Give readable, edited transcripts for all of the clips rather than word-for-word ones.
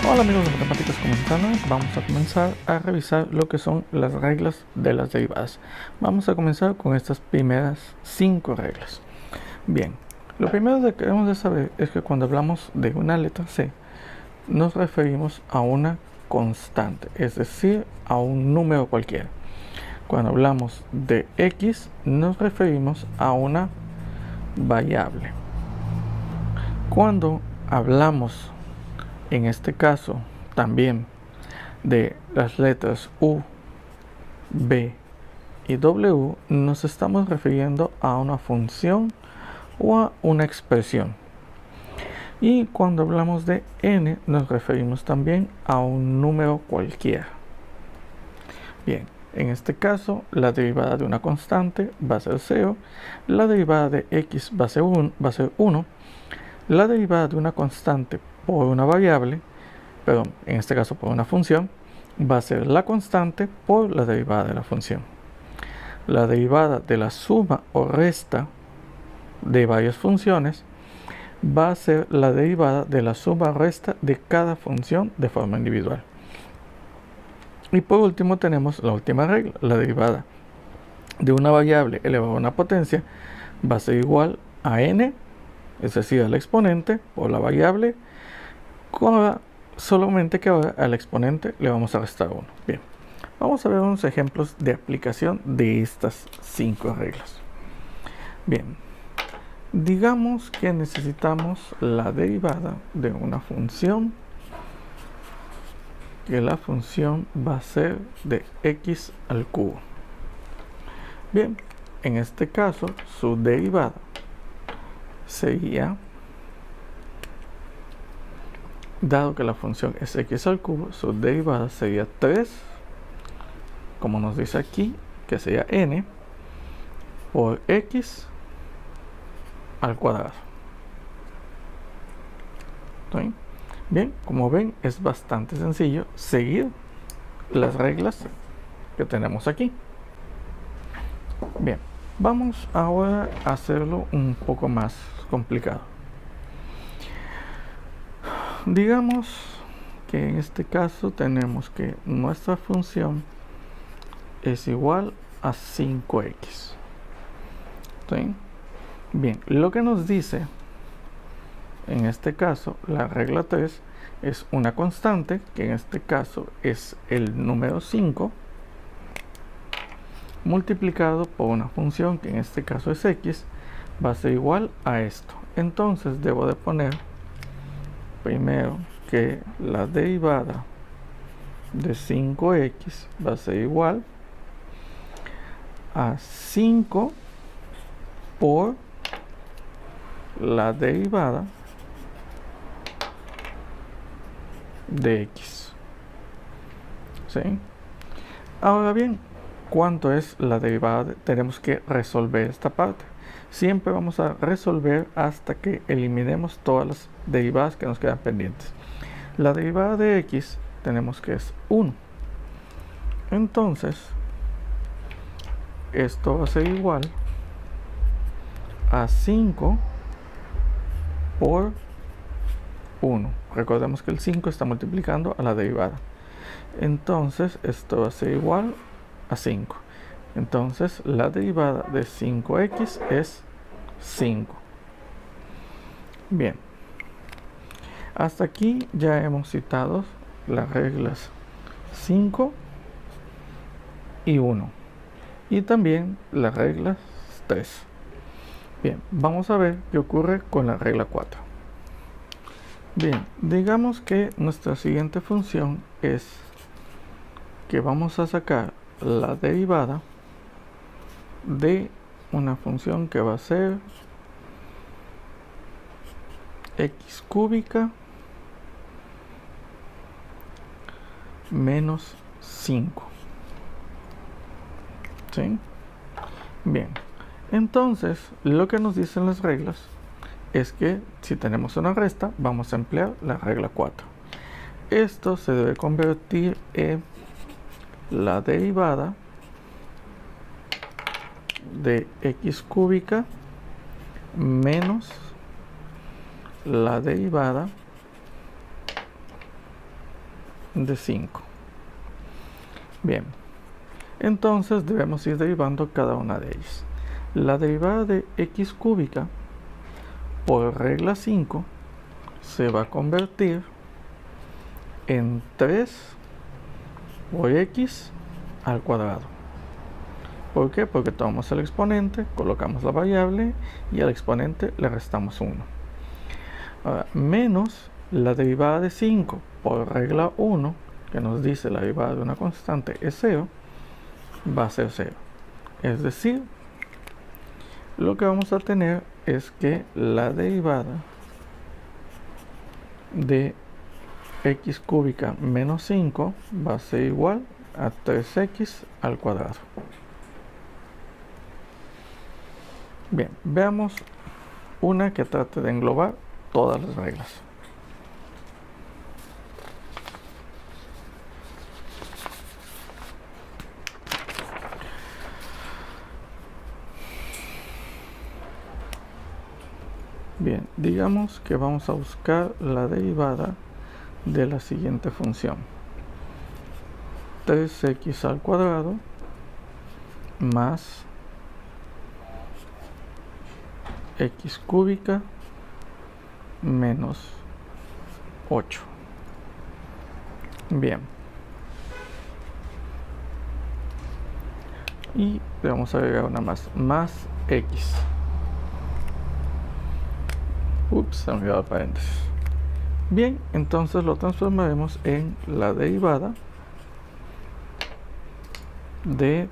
Hola amigos de matemáticas, ¿cómo están? Vamos a comenzar a revisar lo que son las reglas de las derivadas. Vamos a comenzar con estas primeras 5 reglas. Bien, lo primero que debemos de saber es que cuando hablamos de una letra C, nos referimos a una constante, es decir, a un número cualquiera. Cuando hablamos de X, nos referimos a una variable. Cuando hablamos, en este caso, también de las letras U, B y W, nos estamos refiriendo a una función o a una expresión. Y cuando hablamos de N, nos referimos también a un número cualquiera. Bien, en este caso, la derivada de una constante va a ser 0, la derivada de X va a ser 1, la derivada de una constante por una variable, perdón, en este caso por una función, va a ser la constante por la derivada de la función. La derivada de la suma o resta de varias funciones va a ser la derivada de la suma o resta de cada función de forma individual. Y por último tenemos la última regla, la derivada de una variable elevada a una potencia va a ser igual a n, es decir, al exponente o la variable, solamente que ahora al exponente le vamos a restar 1. Bien, vamos a ver unos ejemplos de aplicación de estas 5 reglas. Bien, digamos que necesitamos la derivada de una función, que la función va a ser de x al cubo. Bien, en este caso su derivada sería, dado que la función es x al cubo, su derivada sería 3, como nos dice aquí, que sería n por x al cuadrado. ¿Sí? Bien, como ven, es bastante sencillo seguir las reglas que tenemos aquí. Bien, vamos ahora a hacerlo un poco más complicado. Digamos que en este caso tenemos que nuestra función es igual a 5x. ¿Sí? Bien, lo que nos dice en este caso la regla 3 es una constante, que en este caso es el número 5, multiplicado por una función, que en este caso es x, va a ser igual a esto. Entonces debo de poner primero que la derivada de 5x va a ser igual a 5 por la derivada de x. ¿Sí? Ahora bien, ¿cuánto es la derivada? Tenemos que resolver esta parte. Siempre vamos a resolver hasta que eliminemos todas las derivadas que nos quedan pendientes. La derivada de x tenemos que es 1. Entonces, esto va a ser igual a 5 por 1. Recordemos que el 5 está multiplicando a la derivada. Entonces, esto va a ser igual a 5. Entonces, la derivada de 5x es 5. Bien. Hasta aquí ya hemos citado las reglas 5 y 1. Y también las reglas 3. Bien, vamos a ver qué ocurre con la regla 4. Bien, digamos que nuestra siguiente función es que vamos a sacar la derivada de una función que va a ser x cúbica menos 5. ¿Sí? Bien, entonces lo que nos dicen las reglas es que si tenemos una resta, vamos a emplear la regla 4. Esto se debe convertir en la derivada de x cúbica menos la derivada de 5. Bien, entonces debemos ir derivando cada una de ellas. La derivada de x cúbica por regla 5 se va a convertir en 3 por x al cuadrado. ¿Por qué? Porque tomamos el exponente, colocamos la variable y al exponente le restamos 1. Ahora, menos la derivada de 5 por regla 1, que nos dice la derivada de una constante es 0, va a ser 0. Es decir, lo que vamos a tener es que la derivada de x cúbica menos 5 va a ser igual a 3x al cuadrado. Bien, veamos una que trate de englobar todas las reglas. Bien, digamos que vamos a buscar la derivada de la siguiente función: 3x al cuadrado más x cúbica menos 8. Bien, y le vamos a agregar una más x. Ups, se me olvidó el paréntesis. Bien, entonces lo transformaremos en la derivada de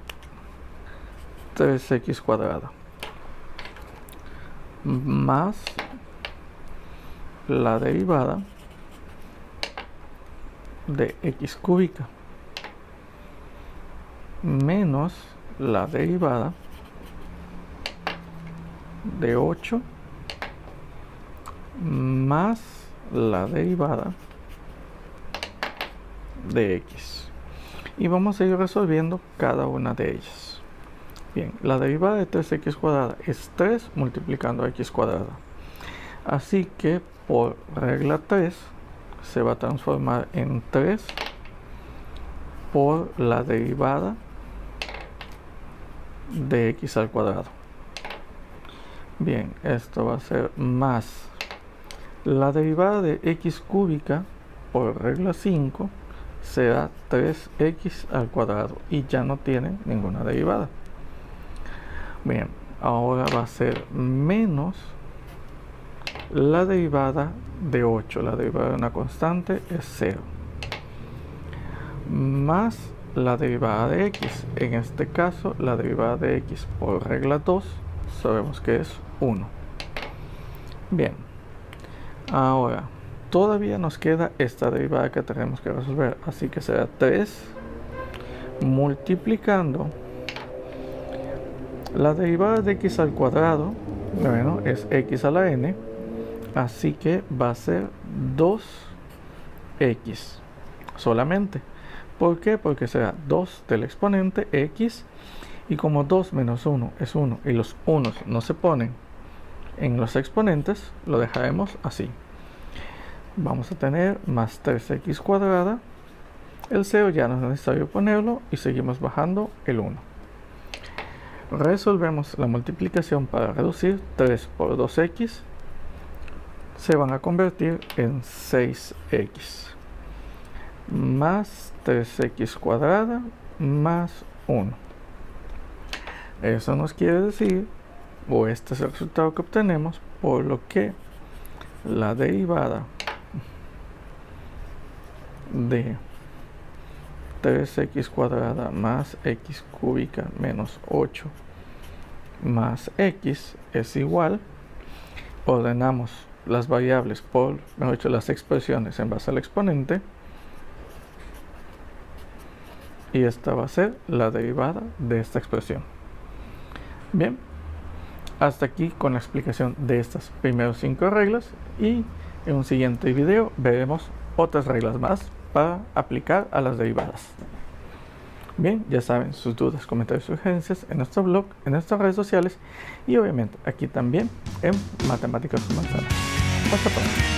3x cuadrada más la derivada de x cúbica menos la derivada de 8 más la derivada de x. Y vamos a ir resolviendo cada una de ellas. Bien, la derivada de 3x cuadrada es 3 multiplicando x cuadrada. Así que por regla 3 se va a transformar en 3 por la derivada de x al cuadrado. Bien, esto va a ser más la derivada de x cúbica por regla 5 será 3x al cuadrado y ya no tiene ninguna derivada. Bien, ahora va a ser menos la derivada de 8, la derivada de una constante es 0, más la derivada de x. En este caso, la derivada de x por regla 2 sabemos que es 1. Bien, ahora todavía nos queda esta derivada que tenemos que resolver, así que será 3 multiplicando la derivada de x al cuadrado. Bueno, es x a la n, así que va a ser 2x solamente. ¿Por qué? Porque será 2 del exponente x, y como 2 menos 1 es 1 y los unos no se ponen en los exponentes, lo dejaremos así. Vamos a tener más 3x cuadrada, el 0 ya no es necesario ponerlo y seguimos bajando el 1. Resolvemos la multiplicación para reducir. 3 por 2x se van a convertir en 6x más 3x cuadrada más 1. Eso nos quiere decir, o este es el resultado que obtenemos, por lo que la derivada de 3x cuadrada más x cúbica menos 8 más x es igual, ordenamos las variables por, mejor dicho, las expresiones en base al exponente, y esta va a ser la derivada de esta expresión. Bien, hasta aquí con la explicación de estas primeras 5 reglas, y en un siguiente video veremos otras reglas más para aplicar a las derivadas. Bien, ya saben, sus dudas, comentarios, sugerencias en nuestro blog, en nuestras redes sociales y obviamente aquí también en Matemáticas con Manzanas. Hasta pronto.